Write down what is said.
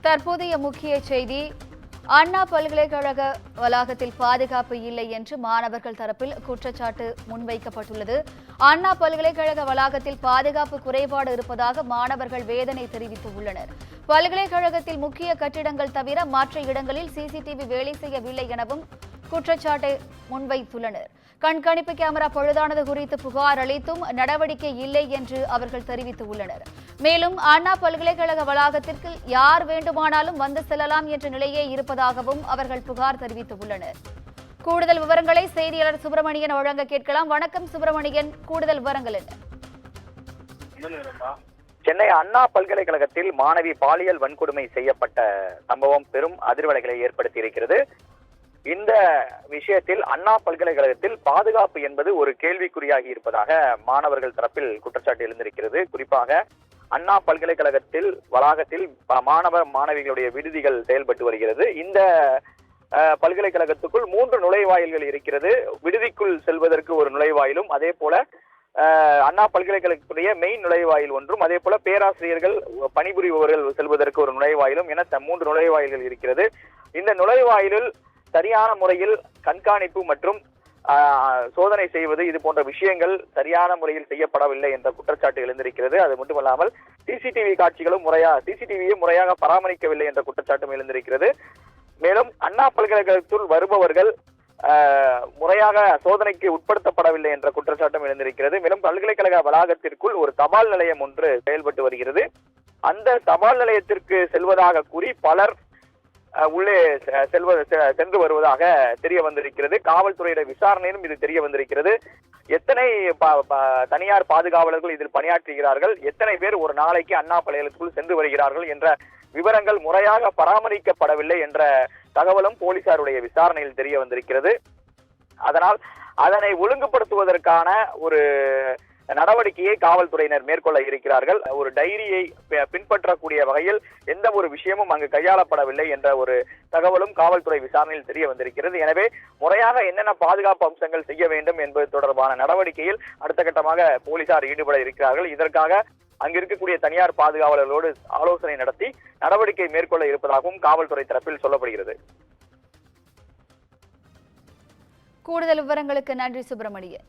தற்போதைய முக்கிய செய்தி, அண்ணா பல்கலைக்கழக வளாகத்தில் பாதுகாப்பு இல்லை என்று மாணவர்கள் தரப்பில் குற்றச்சாட்டு முன்வைக்கப்பட்டுள்ளது. அண்ணா பல்கலைக்கழக வளாகத்தில் பாதுகாப்பு குறைபாடு இருப்பதாக மாணவர்கள் வேதனை தெரிவித்துள்ளனர். பல்கலைக்கழகத்தில் முக்கிய கட்டிடங்கள் தவிர மற்ற இடங்களில் சிசிடிவி வேலை செய்யவில்லை எனவும் குற்றச்சாட்டை முன்வைத்துள்ளனர். கண்காணிப்பு கேமரா பழுதானது குறித்து புகார் அளித்தும் நடவடிக்கை இல்லை என்று அவர்கள் தெரிவித்துள்ளனர். மேலும் அண்ணா பல்கலைக்கழக வளாகத்திற்கு யார் வேண்டுமானாலும் வந்து செல்லலாம் என்ற நிலையே இருப்பதாகவும் அவர்கள் புகார் தெரிவித்துள்ளனர். கூடுதல் விவரங்களை செய்தியாளர் சுப்பிரமணியன் வழங்க கேட்கலாம். வணக்கம் சுப்பிரமணியன், கூடுதல் விவரங்கள் என்ன? சென்னை அண்ணா பல்கலைக்கழகத்தில் மாணவி பாலியல் வன்கொடுமை செய்யப்பட்ட சம்பவம் பெரும் அதிர்வலைகளை ஏற்படுத்தி இருக்கிறது. இந்த விஷயத்தில் அண்ணா பல்கலைக்கழகத்தில் பாதுகாப்பு என்பது ஒரு கேள்விக்குறியாகி இருப்பதாக மாணவர்கள் தரப்பில் குற்றச்சாட்டு எழுந்திருக்கிறது. குறிப்பாக அண்ணா பல்கலைக்கழகத்தில் வளாகத்தில் மாணவிகளுடைய விடுதிகள் செயல்பட்டு வருகிறது. இந்த பல்கலைக்கழகத்துக்குள் 3 நுழைவாயில்கள் இருக்கிறது. விடுதிக்குள் செல்வதற்கு ஒரு நுழைவாயிலும், அதே போல அண்ணா பல்கலைக்கழகத்துடைய மெயின் நுழைவாயில் ஒன்றும், அதே போல பேராசிரியர்கள் பணிபுரிபவர்கள் செல்வதற்கு ஒரு நுழைவாயிலும் என 3 நுழைவாயில்கள் இருக்கிறது. இந்த நுழைவாயிலில் சரியான முறையில் கண்காணிப்பு மற்றும் சோதனை செய்வது இது போன்ற விஷயங்கள் சரியான முறையில் செய்யப்படவில்லை என்ற குற்றச்சாட்டு எழுந்திருக்கிறது. அது மட்டுமல்லாமல் சிசிடிவியும் முறையாக பராமரிக்கவில்லை என்ற குற்றச்சாட்டும் எழுந்திருக்கிறது. மேலும் அண்ணா பல்கலைக்கழகத்தில் வருபவர்கள் முறையாக சோதனைக்கு உட்படுத்தப்படவில்லை என்ற குற்றச்சாட்டும் எழுந்திருக்கிறது. மேலும் பல்கலைக்கழக வளாகத்திற்குள் ஒரு தபால் நிலையம் ஒன்று செயல்பட்டு வருகிறது. அந்த தபால் நிலையத்திற்கு செல்வதாக கூறி பலர் உள்ளே சென்று வருவதாக தெரிய வந்திருக்கிறது. காவல்துறையிட விசாரணையிலும் இது தெரிய வந்திருக்கிறது. எத்தனை தனியார் பாதுகாவலர்கள் இதில் பணியாற்றுகிறார்கள், எத்தனை பேர் ஒரு நாளைக்கு அண்ணா பல்கலைக்கழகத்துக்குள் சென்று வருகிறார்கள் என்ற விவரங்கள் முறையாக பராமரிக்கப்படவில்லை என்ற தகவலும் போலீசாருடைய விசாரணையில் தெரிய வந்திருக்கிறது. அதனால் அதனை ஒழுங்குபடுத்துவதற்கான ஒரு நடவடிக்கையை காவல்துறையினர் மேற்கொள்ள இருக்கிறார்கள். ஒரு டைரியை பின்பற்றக்கூடிய வகையில் எந்த ஒரு விஷயமும் அங்கு கையாளப்படவில்லை என்ற ஒரு தகவலும் காவல்துறை விசாரணையில் தெரிய வந்திருக்கிறது. எனவே முறையாக என்னென்ன பாதுகாப்பு அம்சங்கள் செய்ய வேண்டும் என்பது தொடர்பான நடவடிக்கையில் அடுத்த கட்டமாக போலீசார் ஈடுபட இருக்கிறார்கள். இதற்காக அங்கு இருக்கக்கூடிய தனியார் பாதுகாவலர்களோடு ஆலோசனை நடத்தி நடவடிக்கை மேற்கொள்ள இருப்பதாகவும் காவல்துறை தரப்பில் சொல்லப்படுகிறது. கூடுதல் விவரங்களுக்கு நன்றி சுப்பிரமணியன்.